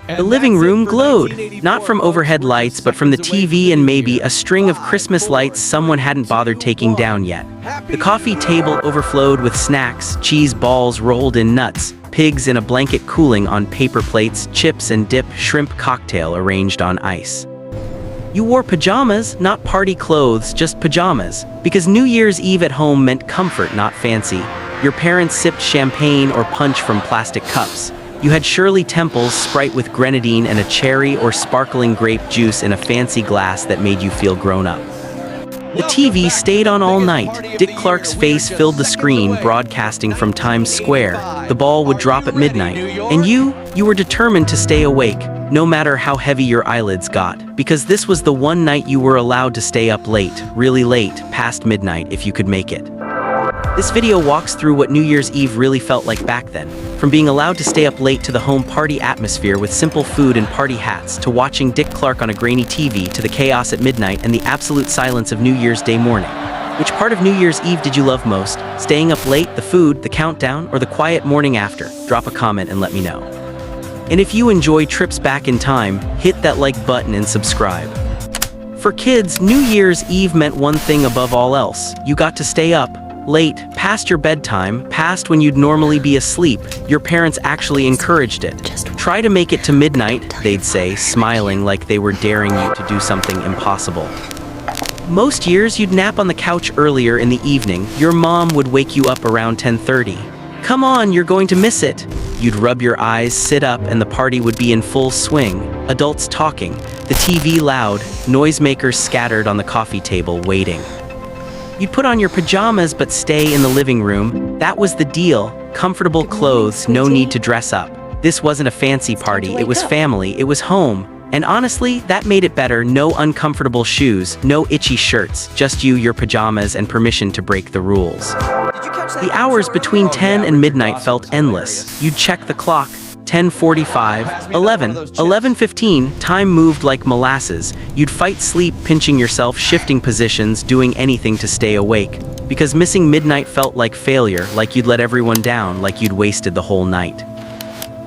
The living room glowed, not from overhead lights but from the TV and maybe a string of Christmas lights someone hadn't bothered taking down yet. The coffee table overflowed with snacks, cheese balls rolled in nuts, pigs in a blanket cooling on paper plates, chips and dip, shrimp cocktail arranged on ice. You wore pajamas, not party clothes, just pajamas, because New Year's Eve at home meant comfort, not fancy. Your parents sipped champagne or punch from plastic cups. You had Shirley Temple's Sprite with grenadine and a cherry or sparkling grape juice in a fancy glass that made you feel grown up. The TV stayed on all night. Dick Clark's face filled the screen, broadcasting from Times Square. The ball would drop at midnight. And you were determined to stay awake, no matter how heavy your eyelids got, because this was the one night you were allowed to stay up late, really late, past midnight if you could make it. This video walks through what New Year's Eve really felt like back then, from being allowed to stay up late to the home party atmosphere with simple food and party hats, to watching Dick Clark on a grainy TV, to the chaos at midnight and the absolute silence of New Year's Day morning. Which part of New Year's Eve did you love most? Staying up late, the food, the countdown, or the quiet morning after? Drop a comment and let me know. And if you enjoy trips back in time, hit that like button and subscribe. For kids, New Year's Eve meant one thing above all else. You got to stay up late, past your bedtime, past when you'd normally be asleep. Your parents actually encouraged it. Try to make it to midnight, they'd say, smiling like they were daring you to do something impossible. Most years, you'd nap on the couch earlier in the evening. Your mom would wake you up around 10:30. Come on, you're going to miss it. You'd rub your eyes, sit up, and the party would be in full swing. Adults talking, the TV loud, noisemakers scattered on the coffee table waiting. You'd put on your pajamas but stay in the living room. That was the deal. Comfortable clothes, no need to dress up. This wasn't a fancy party, it was family, it was home. And honestly, that made it better. No uncomfortable shoes, no itchy shirts, just you, your pajamas, and permission to break the rules. The hours between 10 and midnight felt endless. You'd check the clock. 10:45, 11, 11:15, time moved like molasses. You'd fight sleep, pinching yourself, shifting positions, doing anything to stay awake. Because missing midnight felt like failure, like you'd let everyone down, like you'd wasted the whole night.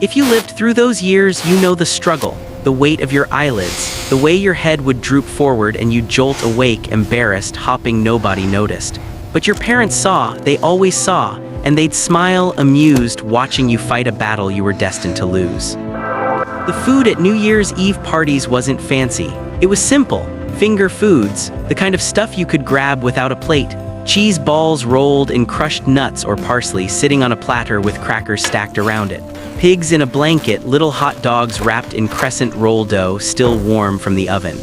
If you lived through those years, you know the struggle, the weight of your eyelids, the way your head would droop forward and you'd jolt awake, embarrassed, hopping nobody noticed. But your parents saw, they always saw, and they'd smile, amused, watching you fight a battle you were destined to lose. The food at New Year's Eve parties wasn't fancy. It was simple, finger foods, the kind of stuff you could grab without a plate. Cheese balls rolled in crushed nuts or parsley sitting on a platter with crackers stacked around it. Pigs in a blanket, little hot dogs wrapped in crescent roll dough still warm from the oven.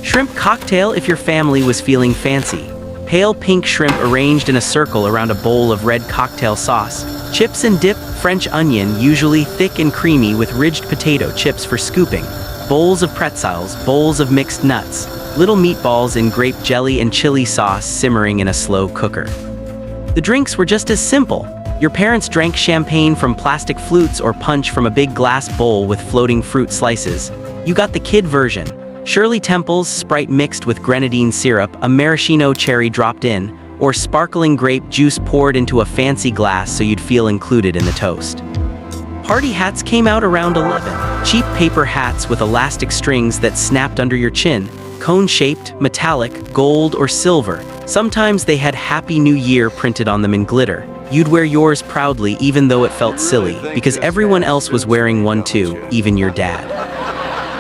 Shrimp cocktail if your family was feeling fancy. Pale pink shrimp arranged in a circle around a bowl of red cocktail sauce. Chips and dip, French onion, usually thick and creamy with ridged potato chips for scooping. Bowls of pretzels, bowls of mixed nuts. Little meatballs in grape jelly and chili sauce simmering in a slow cooker. The drinks were just as simple. Your parents drank champagne from plastic flutes or punch from a big glass bowl with floating fruit slices. You got the kid version. Shirley Temple's Sprite mixed with grenadine syrup, a maraschino cherry dropped in, or sparkling grape juice poured into a fancy glass so you'd feel included in the toast. Party hats came out around 11. Cheap paper hats with elastic strings that snapped under your chin, cone-shaped, metallic, gold or silver. Sometimes they had Happy New Year printed on them in glitter. You'd wear yours proudly even though it felt silly, because everyone else was wearing one too, even your dad.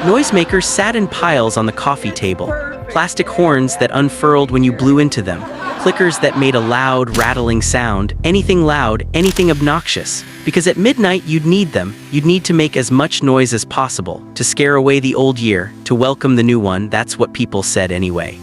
Noisemakers sat in piles on the coffee table. Plastic horns that unfurled when you blew into them. Clickers that made a loud, rattling sound. Anything loud, anything obnoxious. Because at midnight you'd need them. You'd need to make as much noise as possible. To scare away the old year, to welcome the new one, that's what people said anyway.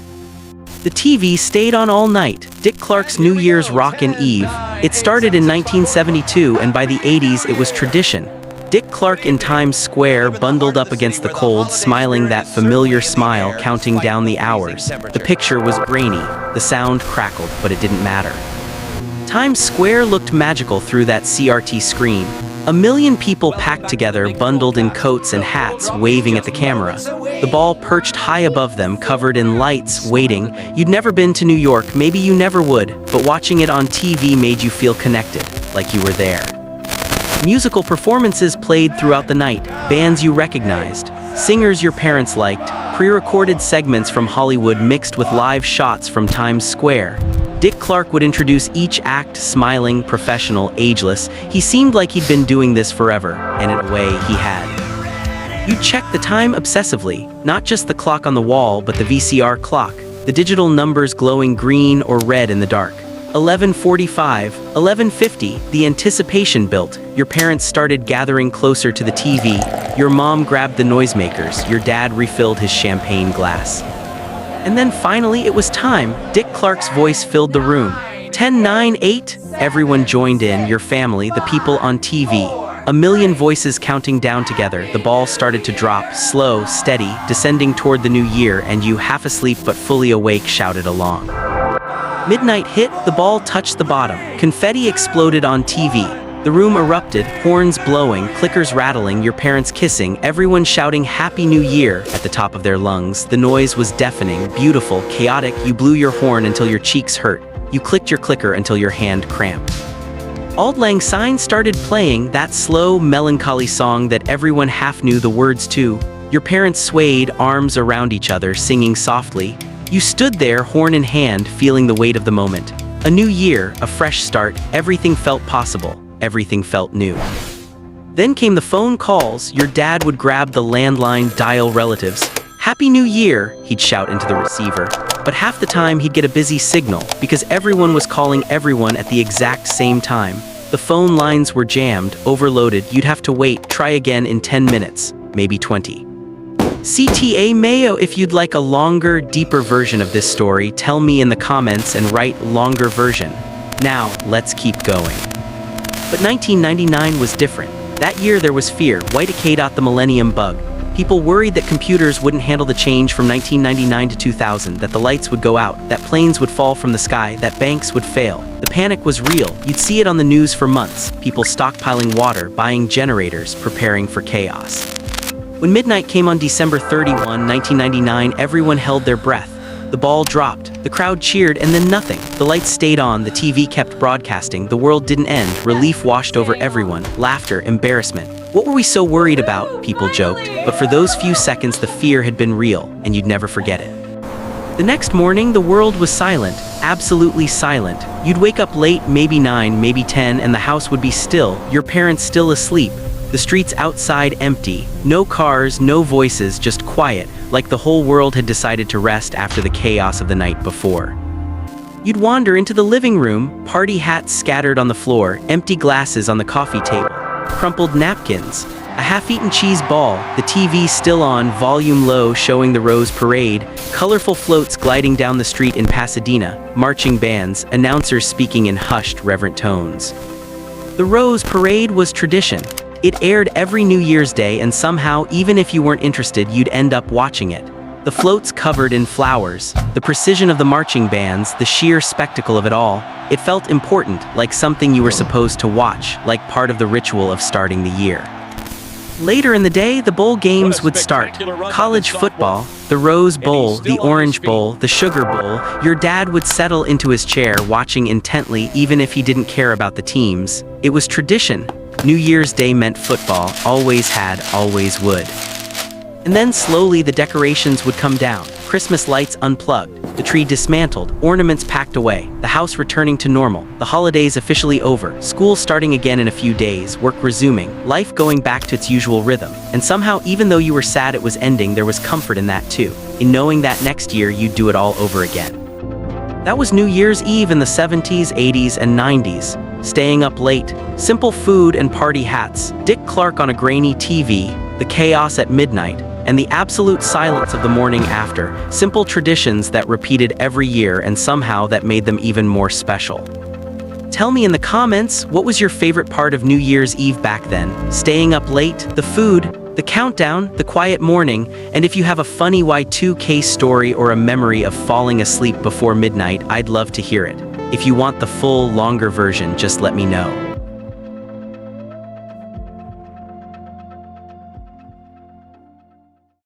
The TV stayed on all night. Dick Clark's New Year's Rockin' Eve. It started in 1972 and by the 80s it was tradition. Dick Clark in Times Square, bundled up against the cold, smiling that familiar smile, counting down the hours. The picture was grainy, the sound crackled, but it didn't matter. Times Square looked magical through that CRT screen. A million people packed together, bundled in coats and hats, waving at the camera. The ball perched high above them, covered in lights, waiting. You'd never been to New York, maybe you never would, but watching it on TV made you feel connected, like you were there. Musical performances played throughout the night, bands you recognized, singers your parents liked, pre-recorded segments from Hollywood mixed with live shots from Times Square. Dick Clark would introduce each act, smiling, professional, ageless. He seemed like he'd been doing this forever, and in a way, he had. You'd check the time obsessively, not just the clock on the wall, but the VCR clock, the digital numbers glowing green or red in the dark. 11:45, 11:50, the anticipation built. Your parents started gathering closer to the TV. Your mom grabbed the noisemakers. Your dad refilled his champagne glass. And then finally it was time. Dick Clark's voice filled the room. 10, 9, 8. Everyone joined in, your family, the people on TV. A million voices counting down together. The ball started to drop, slow, steady, descending toward the new year, and you, half asleep but fully awake, shouted along. Midnight hit, the ball touched the bottom. Confetti exploded on TV. The room erupted, horns blowing, clickers rattling, your parents kissing, everyone shouting Happy New Year at the top of their lungs. The noise was deafening, beautiful, chaotic. You blew your horn until your cheeks hurt. You clicked your clicker until your hand cramped. Auld Lang Syne started playing, that slow, melancholy song that everyone half knew the words to. Your parents swayed, arms around each other, singing softly. You stood there, horn in hand, feeling the weight of the moment. A new year, a fresh start, everything felt possible, everything felt new. Then came the phone calls. Your dad would grab the landline, dial relatives. Happy New Year, he'd shout into the receiver. But half the time he'd get a busy signal, because everyone was calling everyone at the exact same time. The phone lines were jammed, overloaded, you'd have to wait, try again in 10 minutes, maybe 20. CTA Mayo, if you'd like a longer, deeper version of this story, tell me in the comments and write longer version. Now, let's keep going. But 1999 was different. That year there was fear, the millennium bug. People worried that computers wouldn't handle the change from 1999 to 2000, that the lights would go out, that planes would fall from the sky, that banks would fail. The panic was real. You'd see it on the news for months. People stockpiling water, buying generators, preparing for chaos. When midnight came on December 31, 1999, everyone held their breath. The ball dropped, the crowd cheered, and then nothing. The lights stayed on, the TV kept broadcasting, the world didn't end, relief washed over everyone, laughter, embarrassment. What were we so worried about? People joked. But for those few seconds, the fear had been real, and you'd never forget it. The next morning, the world was silent, absolutely silent. You'd wake up late, maybe 9, maybe 10, and the house would be still, your parents still asleep. The streets outside empty, no cars, no voices, just quiet, like the whole world had decided to rest after the chaos of the night before. You'd wander into the living room, party hats scattered on the floor, empty glasses on the coffee table, crumpled napkins, a half-eaten cheese ball, the TV still on, volume low, showing the Rose Parade, colorful floats gliding down the street in Pasadena, marching bands, announcers speaking in hushed, reverent tones. The Rose Parade was tradition. It aired every New Year's Day, and somehow, even if you weren't interested, you'd end up watching it. The floats covered in flowers, the precision of the marching bands, the sheer spectacle of it all. It felt important, like something you were supposed to watch, like part of the ritual of starting the year. Later in the day, the bowl games would start. College football, the Rose Bowl, the Orange Bowl, the Sugar Bowl. Your dad would settle into his chair, watching intently, even if he didn't care about the teams. It was tradition. New Year's Day meant football, always had, always would. And then slowly the decorations would come down, Christmas lights unplugged, the tree dismantled, ornaments packed away, the house returning to normal, the holidays officially over, school starting again in a few days, work resuming, life going back to its usual rhythm. And somehow, even though you were sad it was ending, there was comfort in that too, in knowing that next year you'd do it all over again. That was New Year's Eve in the 70s, 80s, and 90s. Staying up late, simple food and party hats, Dick Clark on a grainy TV, the chaos at midnight, and the absolute silence of the morning after, simple traditions that repeated every year and somehow that made them even more special. Tell me in the comments, what was your favorite part of New Year's Eve back then? Staying up late, the food, the countdown, the quiet morning, and if you have a funny Y2K story or a memory of falling asleep before midnight, I'd love to hear it. If you want the full, longer version, just let me know.